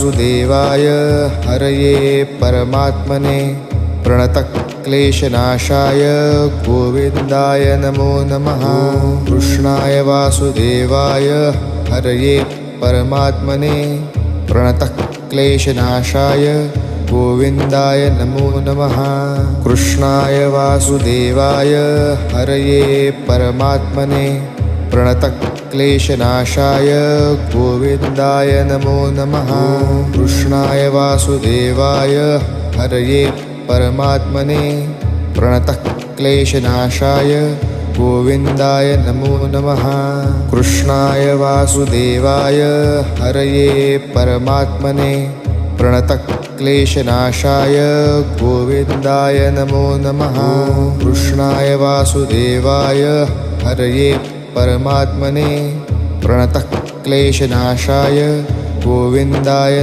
वासुदेवाय हरये परमात्मने प्रणतक्लेशनाशाय गोविन्दाय नमो नमः। कृष्णाय वासुदेवाय हरये परमात्मने प्रणतक्लेशनाशाय गोविन्दाय नमो नमः। कृष्णाय वासुदेवाय हरये परमात्मने प्रणतक्लेशनाशाय गोविन्दाय नमो नमः। कृष्णाय वासुदेवाय हरये परमात्मने प्रणतक्लेशनाशाय गोविन्दाय नमो नमः। कृष्णाय वासुदेवाय हरये परमात्मने प्रणतक्लेशनाशाय गोविन्दाय नमो नमः। कृष्णाय वासुदेवाय हरये परमात्मने प्रणतक्लेशनाशाय गोविन्दाय